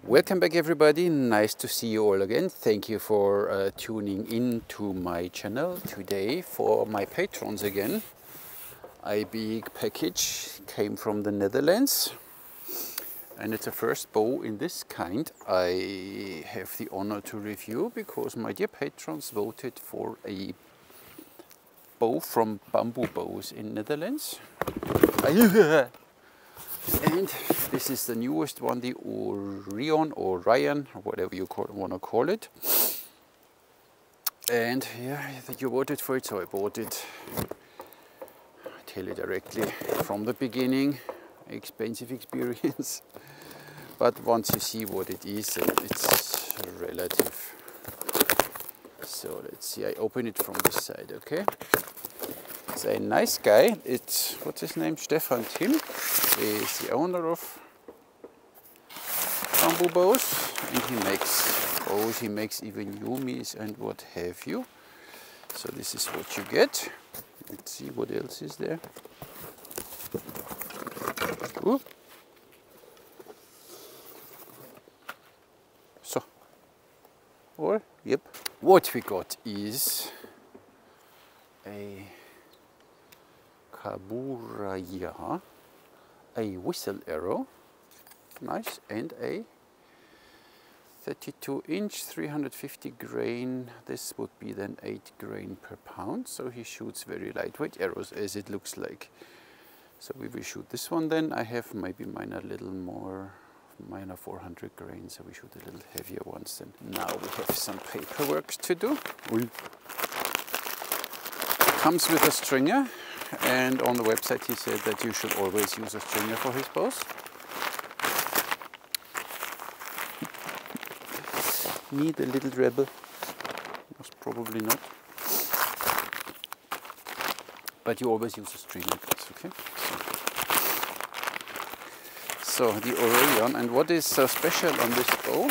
Welcome back everybody, nice to see you all again. Thank you for tuning in to my channel today for my patrons again. A big package came from the Netherlands and it's a first bow in this kind I have the honor to review because my dear patrons voted for a bow from Bamboo Bows in Netherlands. And this is the newest one, the Orion or Orion, or whatever you want to call it. And yeah, you voted for it, so I bought it. I tell you directly from the beginning, expensive experience. But once you see what it is, it's relative. So let's see, I open it from this side, okay? It's a nice guy. It's, what's his name? Stefan Tim is the owner of Bamboo Bows, and he makes bows, he makes even yumis and what have you. So this is what you get. Let's see what else is there. Ooh. So, or, yep. What we got is a Kaburaya, a whistle arrow, nice, and a 32-inch, 350 grain. This would be then 8 grain per pound. So he shoots very lightweight arrows, as it looks like. So we will shoot this one then. I have maybe mine a little more, mine are 400 grain, so we shoot a little heavier ones then. Now we have some paperwork to do. Comes with a stringer. And on the website he said that you should always use a stringer for his bows. Me, the little rebel, most probably not. But you always use a stringer, guys, okay? So the Orion, and what is so special on this bow?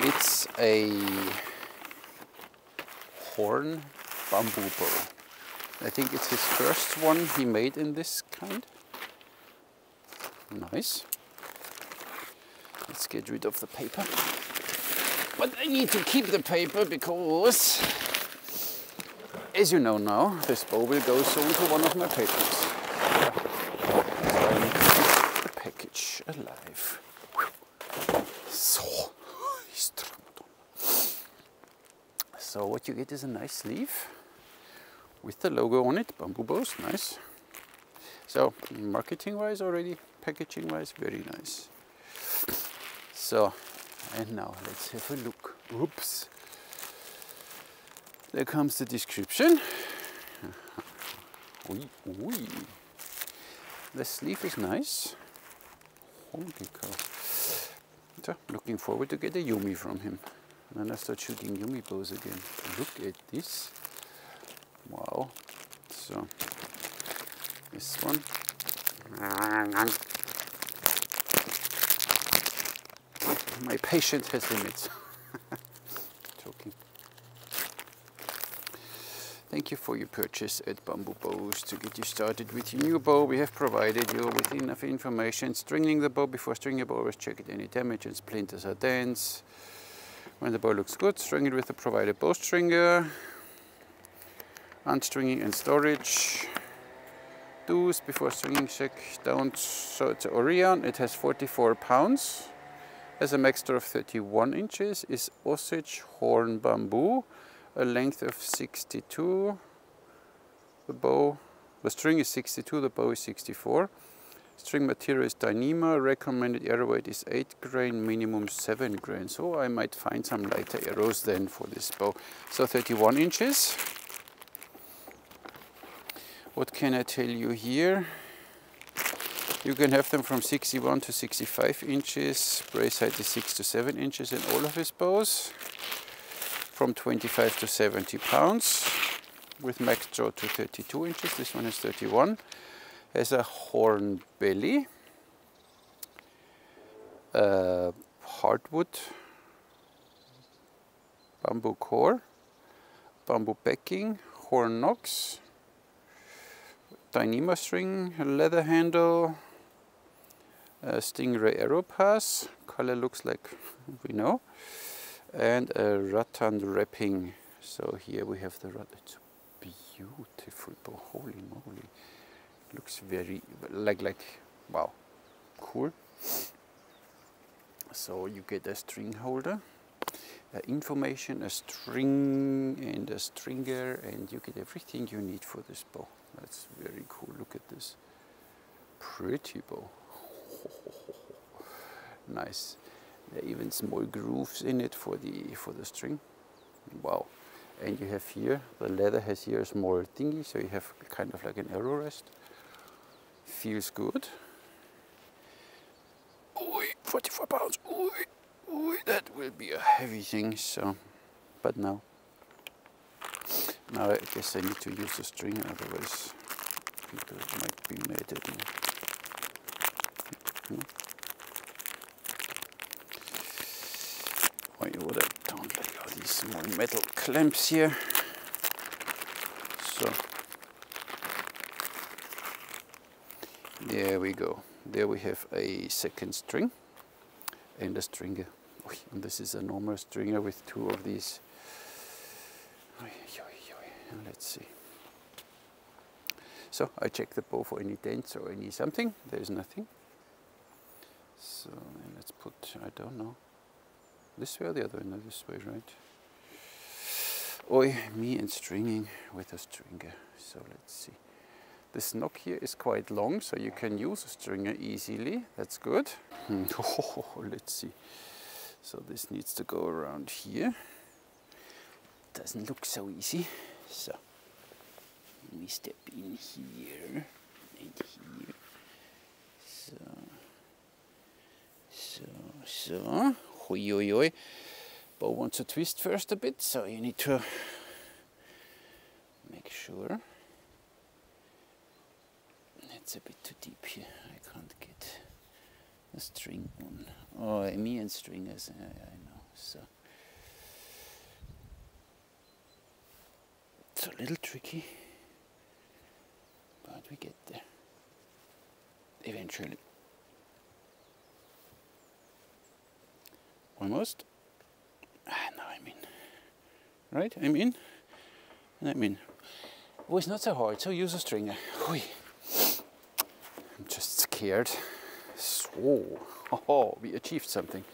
It's a horn bamboo bow. I think it's his first one he made in this kind. Nice. Let's get rid of the paper. But I need to keep the paper because, as you know now, this bow will go soon to one of my patrons. So I need to keep the package alive. So what you get is a nice sleeve with the logo on it, Bamboo Bows, nice. So marketing wise already, packaging wise, very nice. So, and now let's have a look. Oops. There comes the description. The sleeve is nice. Holy cow. So, looking forward to get a yumi from him. And then I start shooting yumi bows again. Look at this. Wow. So, this one. My patience has limits. Joking. Thank you for your purchase at Bamboo Bows. To get you started with your new bow, we have provided you with enough information. Stringing the bow, before stringing the bow, always check it any damage and splinters or dents. When the bow looks good, string it with the provided bow stringer. Unstringing and storage. Do's before stringing, check, don't. So it's Orion, it has 44 pounds. Has a maxter of 31 inches, is Osage horn bamboo, a length of 62. The string is 62, the bow is 64. String material is Dyneema, recommended arrow weight is 8 grain, minimum 7 grain. So I might find some lighter arrows then for this bow. So 31 inches. What can I tell you here? You can have them from 61 to 65 inches. Brace height is 6 to 7 inches in all of his bows. From 25 to 70 pounds. With max draw to 32 inches. This one is 31. Has a horn belly. Hardwood. Bamboo core. Bamboo backing. Horn nocks. Dyneema string, leather handle, a Stingray arrow pass, color looks like we know, and a rattan wrapping. So here we have the rattan. It's a beautiful bow, holy moly. Looks very like wow, cool. So you get a string holder, information, a string and a stringer, and you get everything you need for this bow. That's very cool. Look at this pretty bow. Nice. There are even small grooves in it for the string. Wow. And you have here, the leather has here a small thingy, so you have kind of like an arrow rest. Feels good. Oi, 44 pounds. Oi, that will be a heavy thing. So, but now I guess I need to use the string, otherwise people might be mad at me. I don't like all these small metal clamps here. So there we go. There we have a second string and a stringer. And this is a normal stringer with two of these. Let's see. So I check the bow for any dents or any something. There is nothing. So let's put, I don't know, this way or the other way? No, this way, right? Oi, me and stringing with a stringer. So let's see. This knock here is quite long, so you can use a stringer easily. That's good. Let's see. So this needs to go around here. Doesn't look so easy. So we step in here and here. So. Hoi. Bow wants to twist first a bit, so you need to make sure. It's a bit too deep here. I can't get the string on. Oh, me and stringers, I know. So it's a little tricky, but we get there eventually. Almost. Now I'm in. Right? I'm in. And I'm in. Oh, it's not so hard, so use a stringer. Oi. I'm just scared. So, we achieved something.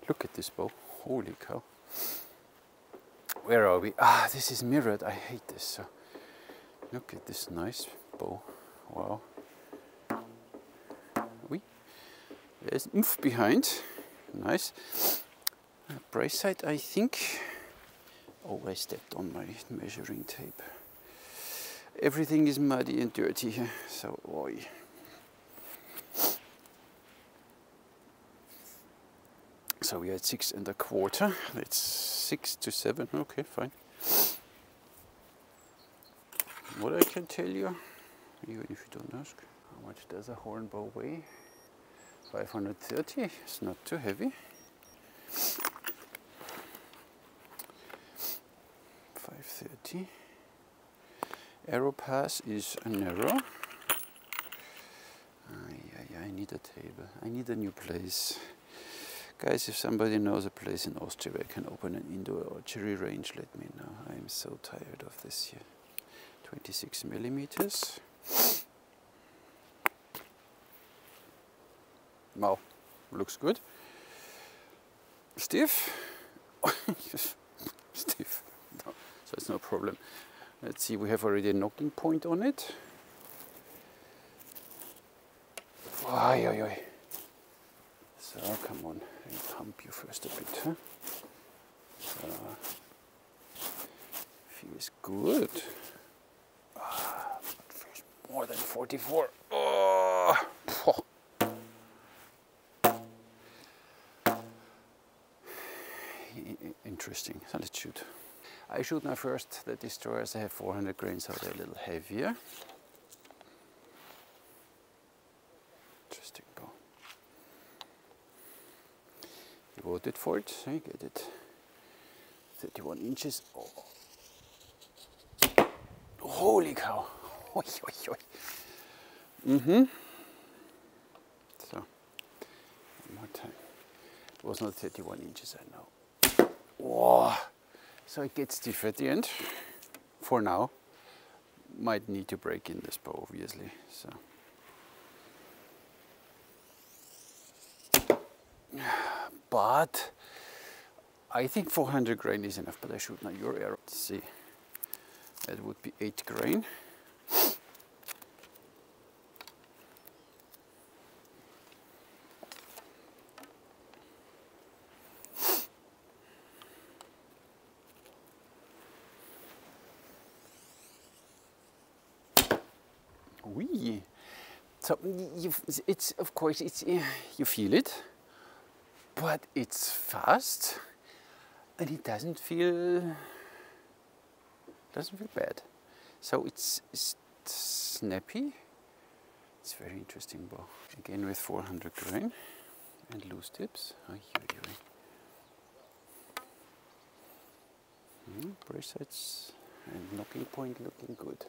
Look at this bow. Holy cow. Where are we? Ah, this is mirrored. I hate this. So, look at this nice bow. Wow. Oui. There's oomph behind. Nice. Brace side, I think. Oh, I stepped on my measuring tape. Everything is muddy and dirty here. So, oi. So we had 6 1/4. That's 6 to 7. Okay, fine. What I can tell you, even if you don't ask, how much does a horn bow weigh? 530. It's not too heavy. 530. Arrow pass is an arrow. I need a table. I need a new place. Guys, if somebody knows a place in Austria where I can open an indoor archery range, let me know. I am so tired of this here. 26 millimeters. Wow, looks good. Stiff? Stiff. No, so it's no problem. Let's see, we have already a knocking point on it. Oi. So come on, I'll pump you first a bit, huh? Feels good. It feels more than 44. Oh. Interesting. So let's shoot. I shoot now first the destroyers. I have 400 grains, so they're a little heavier. Interesting bow. You voted for it, so you get it. 31 inches. Oh. Holy cow! So, one more time. It was not 31 inches, I know. Whoa. So it gets stiff at the end. For now. Might need to break in this bow, obviously. So. But I think 400 grain is enough, but I should know your arrow. Let's see. That would be 8 grain. Wee. So it's of course you feel it, but it's fast, and it doesn't feel bad. So it's snappy. It's very interesting bow. Again with 400 grain and loose tips. Brace sides and knocking point looking good.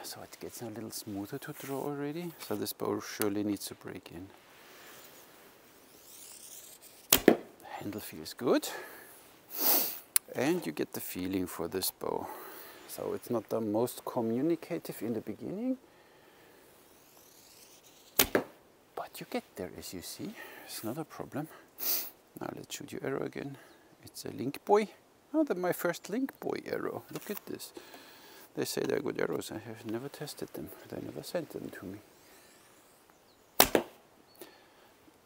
So it gets a little smoother to draw already. So this bow surely needs to break in. Handle feels good. And you get the feeling for this bow. So it's not the most communicative in the beginning. But you get there, as you see. It's not a problem. Now let's shoot your arrow again. It's a link boy. Oh, my first link boy arrow. Look at this. They say they're good arrows. I have never tested them. They never sent them to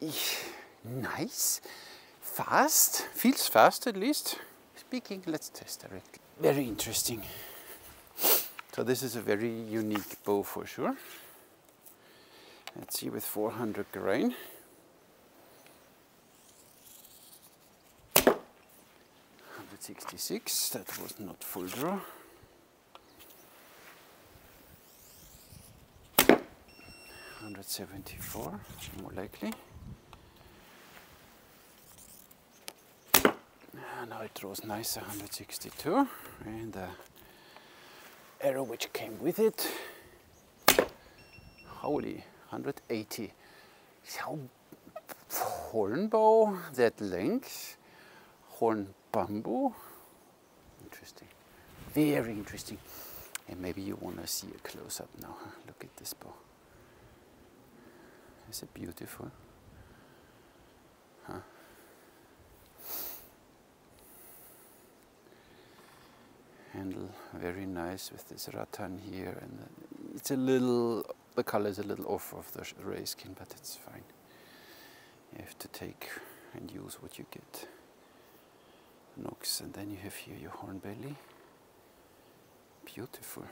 me. Nice. Fast. Feels fast at least. Speaking, let's test directly. Very interesting. So this is a very unique bow for sure. Let's see with 400 grain. 166. That was not full draw. 174, more likely. Now it draws nice, 162, and the arrow which came with it, holy, 180. So horn bow, that length, horn bamboo, interesting, very interesting. And maybe you want to see a close-up now, huh? Look at this bow. Is it beautiful? Huh? Handle very nice with this rattan here, and it's a little, the color is a little off of the ray skin, but it's fine. You have to take and use what you get. Nocks, and then you have here your horn belly. Beautiful.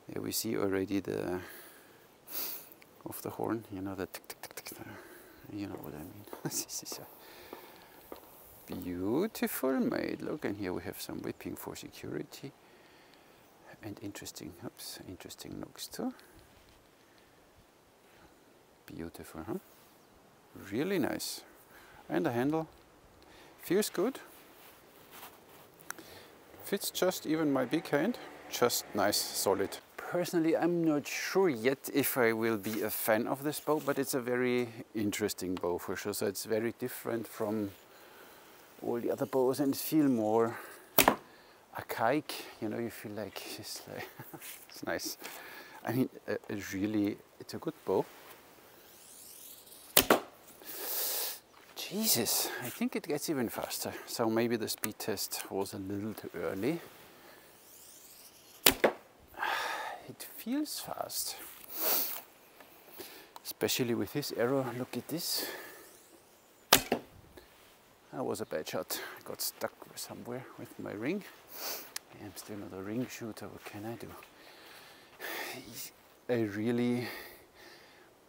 There we see already the of the horn, you know, the tick, tick, tick, tick, you know what I mean. This is a beautiful made. Look, and here we have some whipping for security, and interesting, oops, interesting nocks too. Beautiful, huh? Really nice. And the handle feels good. Fits just even my big hand. Just nice, solid. Personally, I'm not sure yet if I will be a fan of this bow, but it's a very interesting bow for sure. So it's very different from all the other bows, and it feels more archaic. You know, you feel like it's nice. I mean, it's a good bow. Jesus, I think it gets even faster. So maybe the speed test was a little too early. It feels fast, especially with this arrow. Look at this. That was a bad shot. I got stuck somewhere with my ring. I'm still not a ring shooter. What can I do?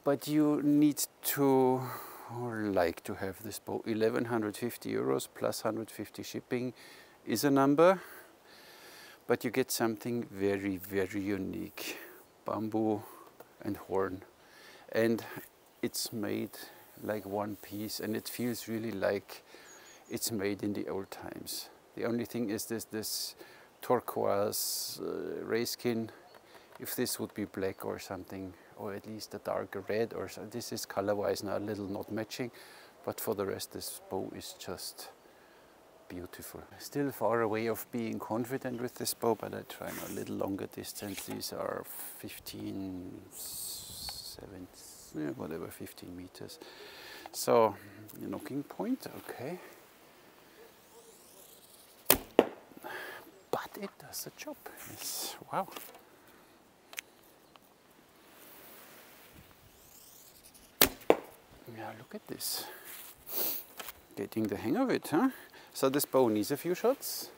But you need to like to have this bow. 1150 euros plus 150 shipping is a number. But you get something very, very unique. Bamboo and horn. And it's made like one piece, and it feels really like it's made in the old times. The only thing is this turquoise rayskin. If this would be black or something, or at least a darker red or so. This is color-wise now a little not matching, but for the rest this bow is just beautiful. Still far away of being confident with this bow, but I try now a little longer distance. These are 15, 17, whatever, 15 meters. So, knocking point, okay. But it does the job, yes, wow. Yeah, look at this. Getting the hang of it, huh? So this bow needs a few shots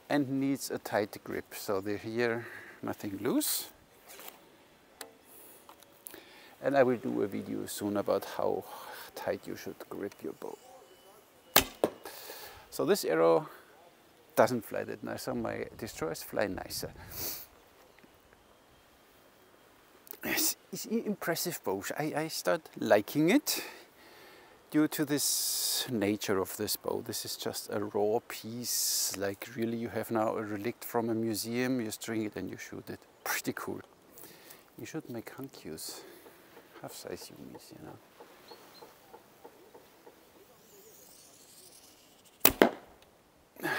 and needs a tight grip. So here, nothing loose. And I will do a video soon about how tight you should grip your bow. So this arrow doesn't fly that nice, so my destroyers fly nicer. It's an impressive bow. I start liking it due to this nature of this bow. This is just a raw piece, like really you have now a relic from a museum, you string it and you shoot it. Pretty cool. You should make hankyus, half-size unis, you know.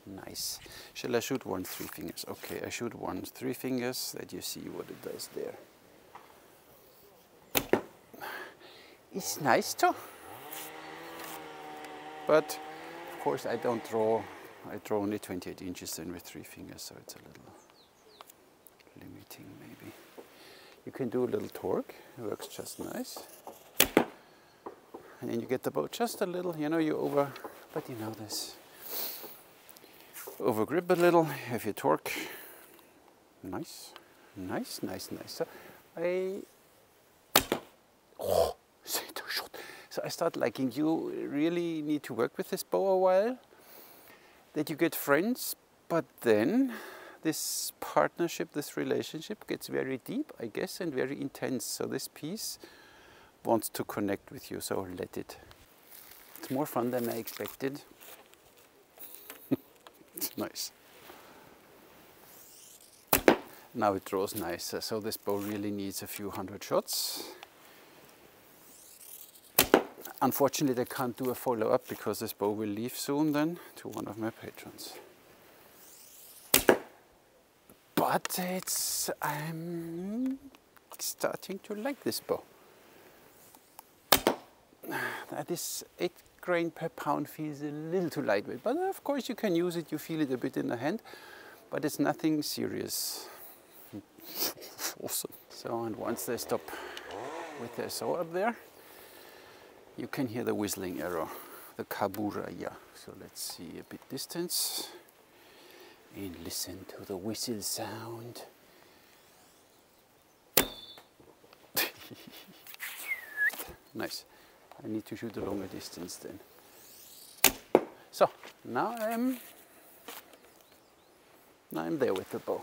Nice. Shall I shoot one 3 fingers? Okay, I shoot one 3 fingers, that you see what it does there. It's nice too. But of course I don't draw, I draw only 28 inches then with 3 fingers, so it's a little limiting maybe. You can do a little torque, it works just nice. And then you get the bow just a little, you know, but you know this. Over grip a little, have your torque. Nice, nice, nice, nice. So So I start liking, you really need to work with this bow a while, that you get friends, but then this partnership, this relationship gets very deep, I guess, and very intense. So this piece wants to connect with you, so let it. It's more fun than I expected. It's nice. Now it draws nicer, so this bow really needs a few hundred shots. Unfortunately, I can't do a follow-up because this bow will leave soon then to one of my patrons. But I'm starting to like this bow. This 8 grain per pound feels a little too lightweight, but of course you can use it, you feel it a bit in the hand, but it's nothing serious. Awesome. So, and once they stop with their saw up there, you can hear the whistling arrow, the kabura, yeah. So let's see a bit distance and listen to the whistle sound. Nice. I need to shoot a longer distance then. So now I'm there with the bow.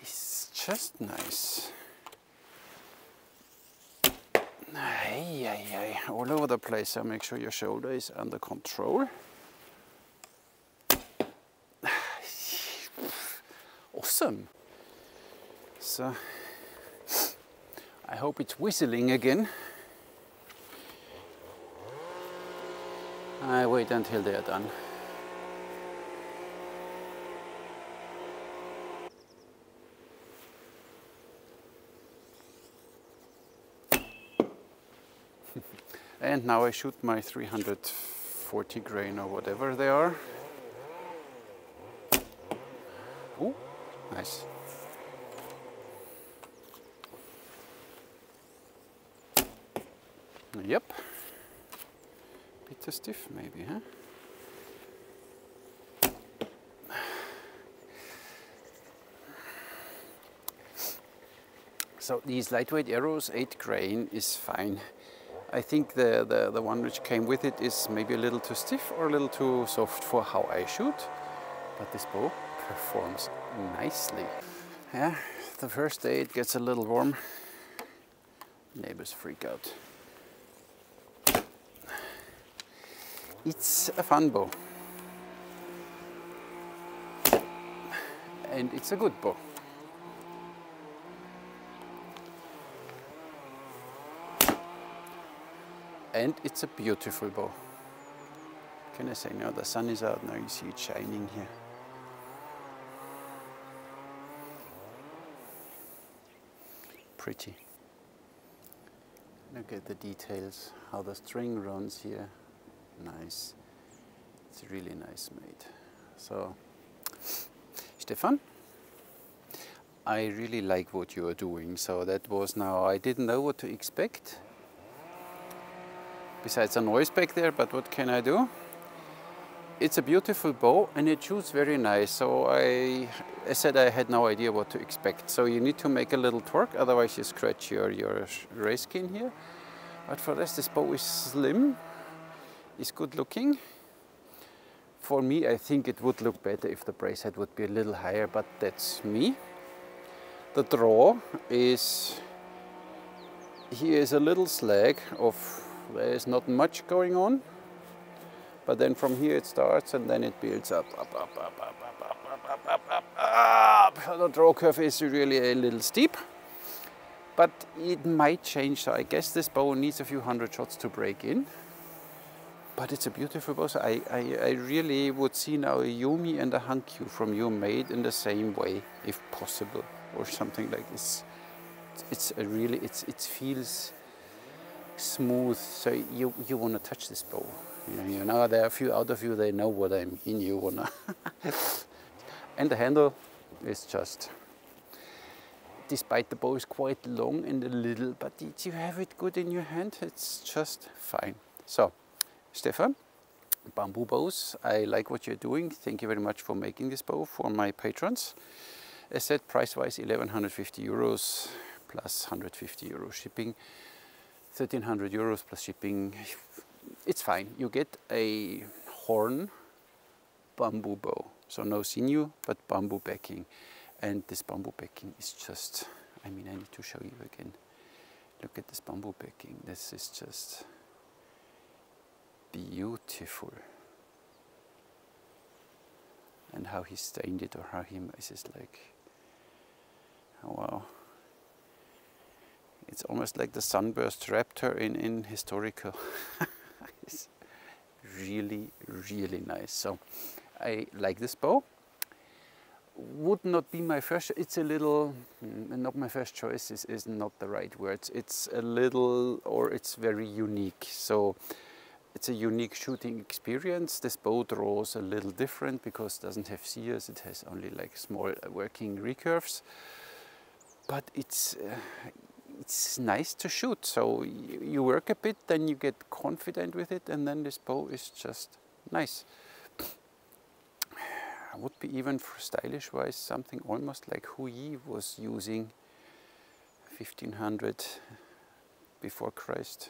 It's just nice. All over the place, so make sure your shoulder is under control. Awesome. So I hope it's whistling again. I wait until they are done. And now I shoot my 340 grain or whatever they are. Oh, nice. Yep. Bit too stiff maybe, huh? So these lightweight arrows, 8 grain is fine. I think the one which came with it is maybe a little too stiff or a little too soft for how I shoot, but this bow performs nicely. Yeah, the first day it gets a little warm, neighbors freak out. It's a fun bow. and it's a good bow. And it's a beautiful bow. Can I say now the sun is out, now you see it shining here. Pretty. Look at the details, how the string runs here. Nice. It's really nice made. So, Stefan, I really like what you are doing. So that was now, I didn't know what to expect. Besides a noise back there, but what can I do? It's a beautiful bow and it shoots very nice. So I said I had no idea what to expect. So you need to make a little torque, otherwise you scratch your race skin here. But for this, this bow is slim, is good looking. For me, I think it would look better if the brace head would be a little higher, but that's me. The draw is, here is a little slag of, there's not much going on, but then from here it starts and then it builds up. The draw curve is really a little steep, but it might change. So I guess this bow needs a few hundred shots to break in. But it's a beautiful bow. So I really would see now a Yumi and a Hankyu from you made in the same way, if possible, or something like this. It's a really, it feels smooth. So you want to touch this bow. You know, there are a few out of you, they know what I mean. You wanna. And the handle is just, despite the bow is quite long and a little, but you have it good in your hand. It's just fine. So. Stefan, Bamboo Bows, I like what you're doing. Thank you very much for making this bow for my patrons. As said, price-wise 1150 euros plus 150 euros shipping, 1300 euros plus shipping. It's fine. You get a horn bamboo bow, so no sinew, but bamboo backing. And this bamboo backing is just, I mean, I need to show you again. Look at this bamboo backing. This is just beautiful. And how he stained it, or how he, this is like, oh wow. It's almost like the sunburst raptor in historical. It's really, really nice. So I like this bow. Would not be my first, it's a little, not my first choice is not the right word. It's a little, or it's very unique. So it's a unique shooting experience. This bow draws a little different because it doesn't have sears, it has only like small working recurves. But it's nice to shoot. So you work a bit, then you get confident with it, and then this bow is just nice. Would be even for stylish wise something almost like Hui was using 1500 before Christ.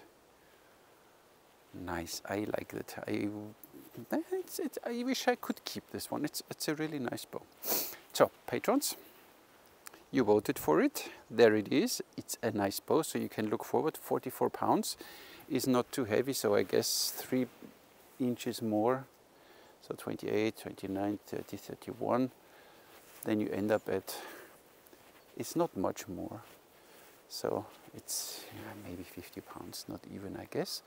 Nice, I like it. I wish I could keep this one. It's a really nice bow. So patrons, you voted for it. There it is. It's a nice bow, so you can look forward. 44 pounds is not too heavy, so I guess 3 inches more. So 28, 29, 30, 31. Then you end up at, it's not much more. So it's maybe 50 pounds, not even, I guess.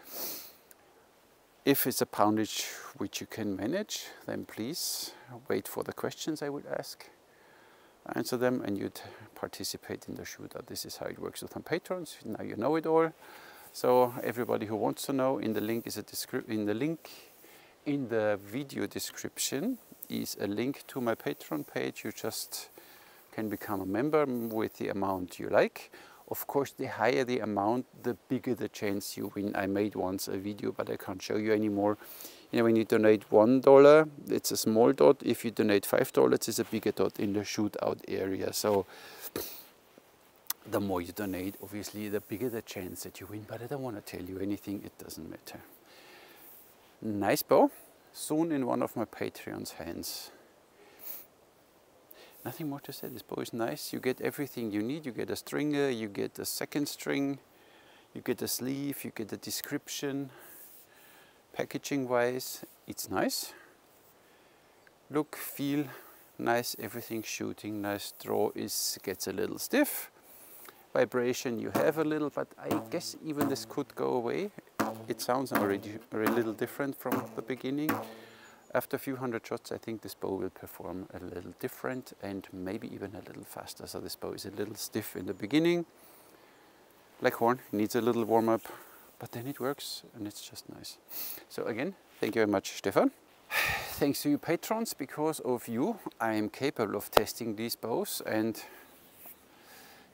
If it's a poundage which you can manage, then please wait for the questions I would ask. Answer them and you'd participate in the shootout. This is how it works with my patrons. Now you know it all. So everybody who wants to know, in the link is in the video description is a link to my Patreon page. You just can become a member with the amount you like. Of course, the higher the amount, the bigger the chance you win. I made once a video, but I can't show you anymore. You know, when you donate $1, it's a small dot. If you donate $5, it's a bigger dot in the shootout area. So the more you donate, obviously, the bigger the chance that you win. But I don't want to tell you anything. It doesn't matter. Nice bow. Soon in one of my Patreon's hands. Nothing more to say. This bow is nice. You get everything you need. You get a stringer, you get a second string, you get a sleeve, you get a description. Packaging wise, it's nice. Look, feel, nice, everything shooting, nice. Draw gets a little stiff. Vibration you have a little, but I guess even this could go away. It sounds already a little different from the beginning. After a few hundred shots, I think this bow will perform a little different and maybe even a little faster. So this bow is a little stiff in the beginning. Leghorn needs a little warm up, but then it works and it's just nice. So again, thank you very much, Stefan. Thanks to you patrons, because of you, I am capable of testing these bows, and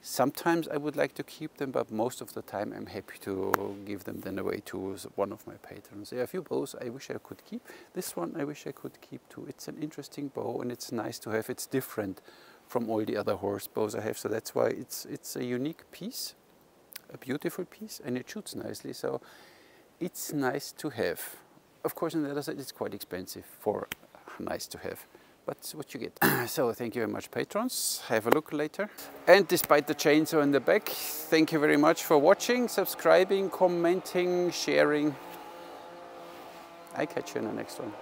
sometimes I would like to keep them, but most of the time I'm happy to give them then away to one of my patrons. There are a few bows I wish I could keep. This one I wish I could keep too. It's an interesting bow and it's nice to have. It's different from all the other horse bows I have, so that's why it's a unique piece, a beautiful piece, and it shoots nicely, so it's nice to have. Of course, on the other side, it's quite expensive for nice to have, but it's what you get. So thank you very much, patrons. Have a look later. And despite the chainsaw in the back, thank you very much for watching, subscribing, commenting, sharing. I catch you in the next one.